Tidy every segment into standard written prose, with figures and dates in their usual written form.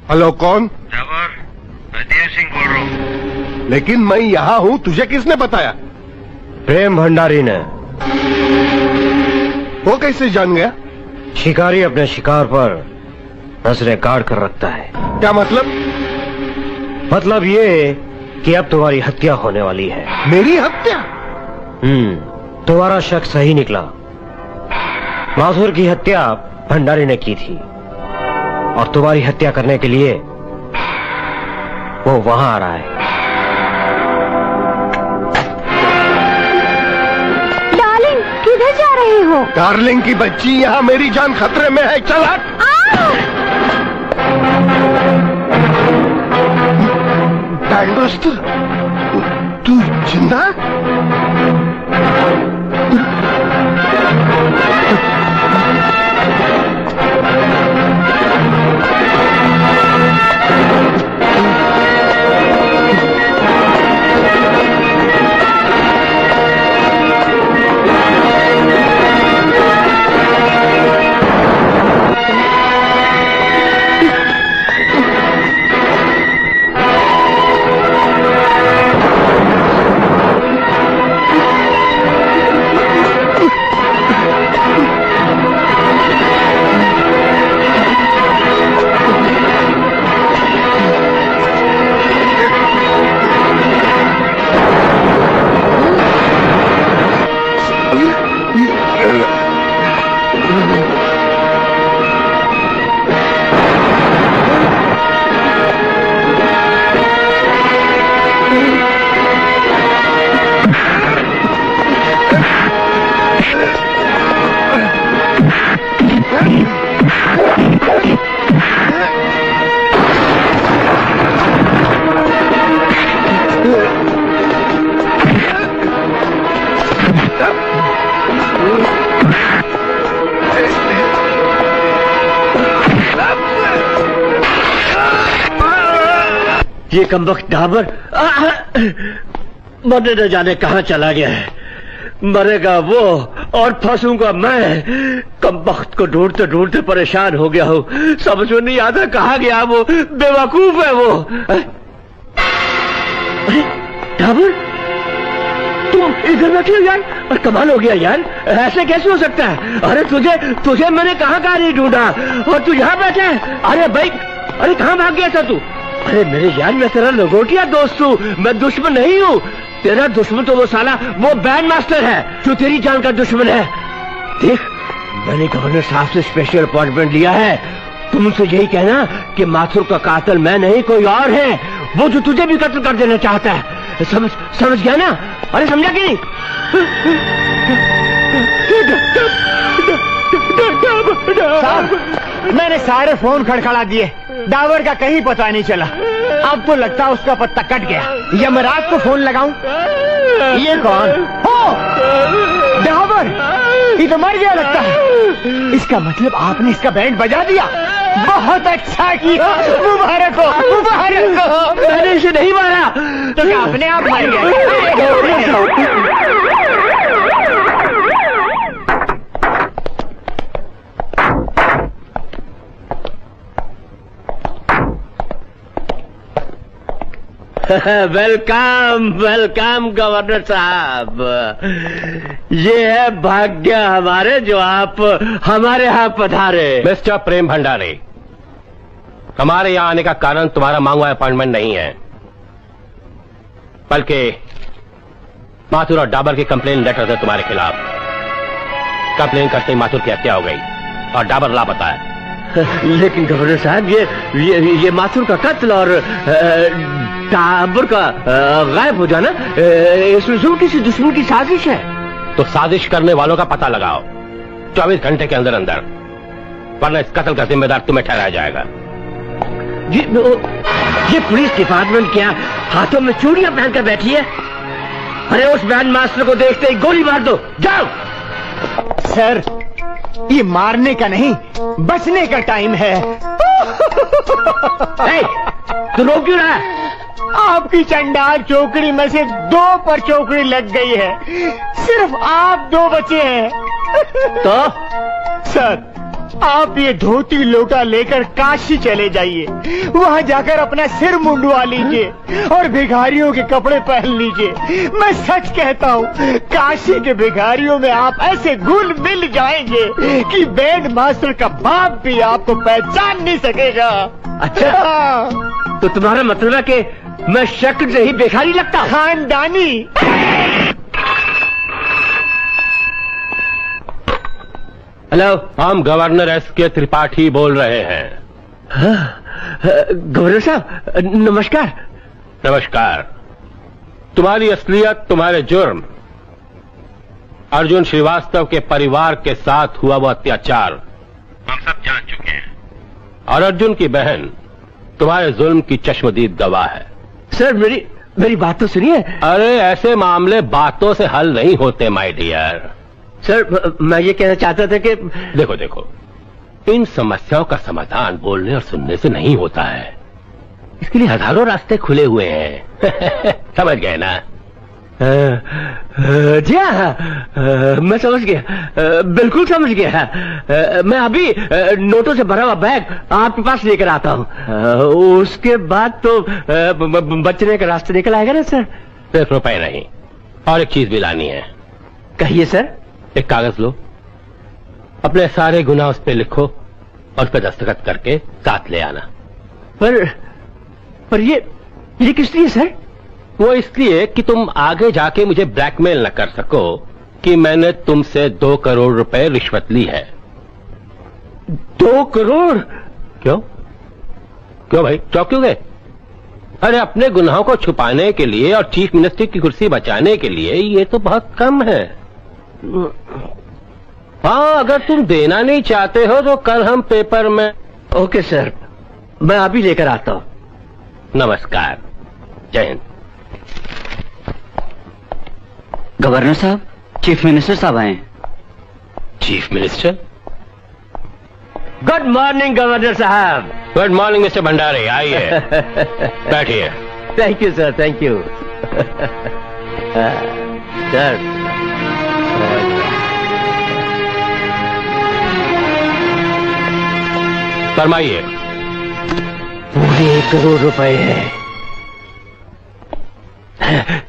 Hello, कौन? जाबर, मैं देव सिंह बोल रहा हूँ। लेकिन मैं यहाँ हूँ, तुझे किसने बताया? प्रेम भंडारी ने। वो कैसे जान गया? शिकारी अपने शिकार पर नजरें गाड़ कर रखता है। क्या मतलब? मतलब ये कि अब तुम्हारी हत्या होने वाली है। मेरी हत्या? तुम्हारा शक सही निकला। माथुर की हत्या भंडारी ने की थी और तुम्हारी हत्या करने के लिए वो वहां आ रहा है। डार्लिंग, किधर जा रहे हो? डार्लिंग की बच्ची, यहाँ मेरी जान खतरे में है। चल हट। दोस्त, तू जिंदा? ये कमबख्त डाबर मरने न जाने कहां चला गया है। मरेगा वो और फंसूंगा मैं। कमबख्त को ढूंढते ढूंढते परेशान हो गया हूं। समझ में नहीं आता कहां गया वो। बेवकूफ है वो। अरे डाबर, तुम इधर बैठे हो यार? और कमाल हो गया यार, ऐसे कैसे हो सकता है? अरे तुझे मैंने कहां नहीं ढूंढा और तू यहाँ बैठा है? अरे भाई, अरे कहां भाग गया था तू? अरे मेरे यार, मैं तेरा लंगोटिया दोस्त हूँ, मैं दुश्मन नहीं हूँ। तेरा दुश्मन तो वो साला वो बैंड मास्टर है जो तेरी जान का दुश्मन है। देख, मैंने गवर्नर साहब से स्पेशल अपॉइंटमेंट लिया है। तुम उनसे यही कहना कि माथुर का कातिल मैं नहीं कोई और है, वो जो तुझे भी कत्ल कर देना चाहता है। समझ गया ना? अरे समझा कि नहीं? साहब, मैंने सारे फोन खड़खड़ा दिए, डाबर का कहीं पता नहीं चला। अब तो लगता है उसका पत्ता कट गया। यमराज को फोन लगाऊं? ये कौन हो? डाबर, ये तो मर गया लगता है। इसका मतलब आपने इसका बैंड बजा दिया। बहुत अच्छा किया, मुबारक हो, मुबारक हो। मैंने इसे नहीं मारा। तो क्या अपने आप मर गया? वेलकम वेलकम गवर्नर साहब। ये है भाग्य हमारे जो आप हमारे यहाँ पधारे। मिस्टर प्रेम भंडारी, हमारे यहाँ आने का कारण तुम्हारा मांगा अपॉइंटमेंट नहीं है, बल्कि माथुर और डाबर की कंप्लेन लेटर थे तुम्हारे खिलाफ। कंप्लेन करते ही माथुर की हत्या हो गई और डाबर लापता है। लेकिन गवर्नर साहब, ये माथुर का कत्ल और डाबर का गायब हो जाना, इसमें जरूर किसी दुश्मन की साजिश है। तो साजिश करने वालों का पता लगाओ 24 घंटे के अंदर अंदर, वरना इस कत्ल का जिम्मेदार तुम्हें ठहराया जाएगा। ये पुलिस डिपार्टमेंट क्या हाथों में चूड़ियां पहनकर बैठी है? अरे उस बैंड मास्टर को देखते ही गोली मार दो, जाओ। सर, ये मारने का नहीं, बचने का टाइम है। तू रो क्यों रहा है? आपकी चंडाल चौकड़ी में से 2 पर चौकड़ी लग गई है, सिर्फ आप 2 बचे हैं। तो सर, आप ये धोती लोटा लेकर काशी चले जाइए, वहाँ जाकर अपना सिर मुंडवा लीजिए और भिखारियों के कपड़े पहन लीजिए। मैं सच कहता हूँ, काशी के भिखारियों में आप ऐसे घुल मिल जाएंगे कि बैंड मास्टर का बाप भी आपको पहचान नहीं सकेगा। अच्छा, तो तुम्हारा मतलब है कि मैं शक्ल से ही भिखारी लगता हूँ? खानदानी। हेलो, हम गवर्नर S.K. त्रिपाठी बोल रहे हैं। गवर्नर साहब नमस्कार। नमस्कार। तुम्हारी असलियत, तुम्हारे जुर्म, अर्जुन श्रीवास्तव के परिवार के साथ हुआ वो अत्याचार हम सब जान चुके हैं, और अर्जुन की बहन तुम्हारे जुल्म की चश्मदीद गवाह है। सर मेरी बात तो सुनिए। अरे ऐसे मामले बातों से हल नहीं होते माय डियर। सर मैं ये कहना चाहता था कि देखो, इन समस्याओं का समाधान बोलने और सुनने से नहीं होता है, इसके लिए हजारों रास्ते खुले हुए हैं। समझ गए ना? जी हाँ, मैं समझ गया, बिल्कुल समझ गया। मैं अभी नोटों से भरा हुआ बैग आपके पास लेकर आता हूँ, उसके बाद तो बचने का रास्ता निकल आएगा ना सर? सिर्फ रुपए नहीं, और एक चीज भी लानी है। कहिए सर। एक कागज लो, अपने सारे गुनाह उस पे लिखो और उस पे दस्तखत करके साथ ले आना। पर ये किस लिए सर? वो इसलिए कि तुम आगे जाके मुझे ब्लैकमेल न कर सको कि मैंने तुमसे 2 करोड़ रुपए रिश्वत ली है। 2 करोड़? क्यों भाई, चौंक क्यों गए? अरे अपने गुनाहों को छुपाने के लिए और चीफ मिनिस्टर की कुर्सी बचाने के लिए ये तो बहुत कम है। हाँ, अगर तुम देना नहीं चाहते हो तो कल हम पेपर में। ओके सर, मैं अभी लेकर आता हूँ। नमस्कार, जय हिंद। गवर्नर साहब, चीफ मिनिस्टर साहब आए हैं। Chief minister? Good morning governor साहब। गुड मॉर्निंग मिस्टर भंडारी, आइए बैठिए। Thank you sir, thank you. Sir फरमाइए। पूरे 1 करोड़ रुपए है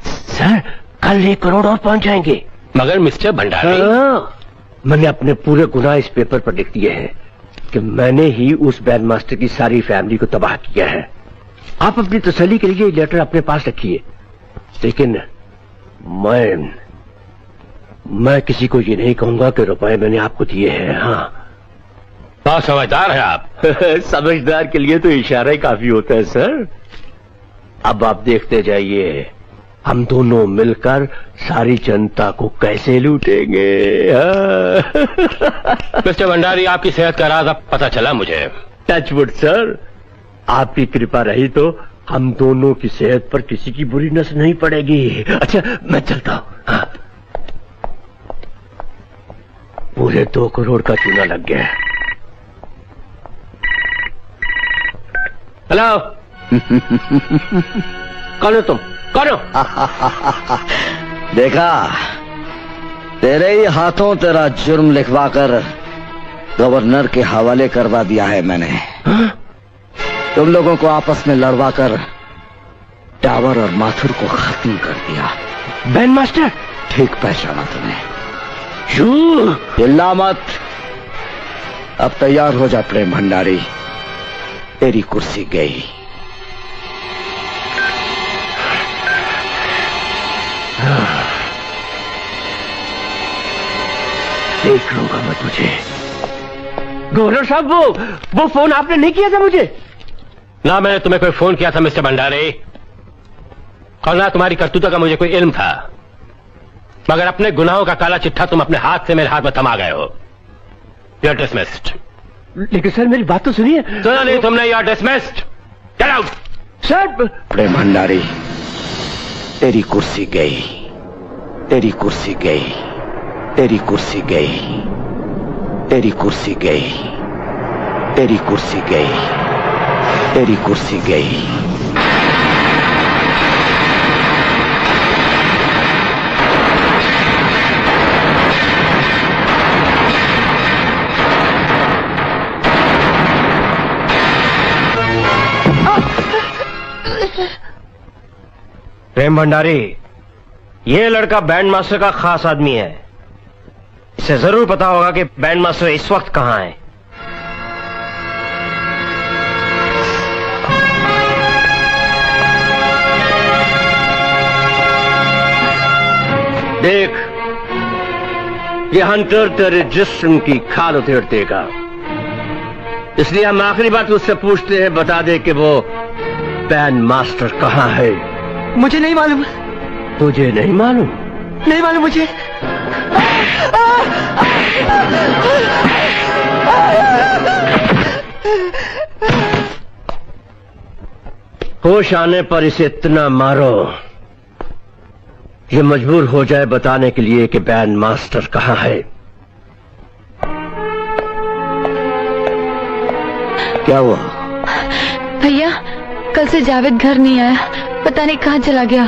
सर, कल 1 करोड़ और पहुंच जाएंगे। मगर मिस्टर भंडारी, मैंने अपने पूरे गुनाह इस पेपर पर लिख दिए हैं कि मैंने ही उस बैंड मास्टर की सारी फैमिली को तबाह किया है। आप अपनी तसल्ली के लिए ये लेटर अपने पास रखिए, लेकिन मैं किसी को ये नहीं कहूंगा कि रुपए मैंने आपको दिए हैं। हाँ, बहुत समझदार है आप। समझदार के लिए तो इशारा ही काफी होता है सर। अब आप देखते जाइए, हम दोनों मिलकर सारी जनता को कैसे लूटेंगे। मिस्टर भंडारी, आपकी सेहत का राज अब पता चला मुझे। टचवुड सर, आपकी कृपा रही तो हम दोनों की सेहत पर किसी की बुरी नजर नहीं पड़ेगी। अच्छा, मैं चलता हूँ। हाँ। पूरे 2 करोड़ का चूना लग गया। हेलो। कौन हो तुम? कौन हो? देखा, तेरे ही हाथों तेरा जुर्म लिखवाकर गवर्नर के हवाले करवा दिया है मैंने। तुम लोगों को आपस में लड़वाकर टावर और माथुर को खत्म कर दिया। Band master? ठीक पहचाना तुमने। क्यों? चिल्ला मत, अब तैयार हो जा प्रेम भंडारी, तेरी कुर्सी गई। देख लूंगा मैं तुझे। गवर्नर साहब, वो फोन आपने नहीं किया था मुझे? ना मैंने तुम्हें कोई फोन किया था मिस्टर भंडारी, और ना तुम्हारी करतूतों का मुझे कोई इल्म था, मगर अपने गुनाहों का काला चिट्ठा तुम अपने हाथ से मेरे हाथ में थमा गए हो। You are dismissed. लेकिन सर मेरी बात तो सुनिए। सुना नहीं तुमने? You are dismissed. Get out. Sir. Prem Bhandari, तेरी कुर्सी गई, तेरी कुर्सी गई, तेरी कुर्सी गई, तेरी कुर्सी गई, तेरी कुर्सी गई, तेरी कुर्सी गई। प्रेम भंडारी, ये लड़का बैंड मास्टर का खास आदमी है। इसे जरूर पता होगा कि बैंड मास्टर इस वक्त कहां है। देख, ये हंटर तेरे जिस्म की खाल उधेड़ देगा, इसलिए हम आखिरी बात उससे पूछते हैं, बता दे कि वो बैंड मास्टर कहां है। मुझे नहीं मालूम। तुझे नहीं मालूम? नहीं मालूम मुझे। होश आने पर इसे इतना मारो ये मजबूर हो जाए बताने के लिए कि बैंड मास्टर कहां है। क्या हुआ? भैया, कल से जावेद घर नहीं आया, पता नहीं कहाँ चला गया।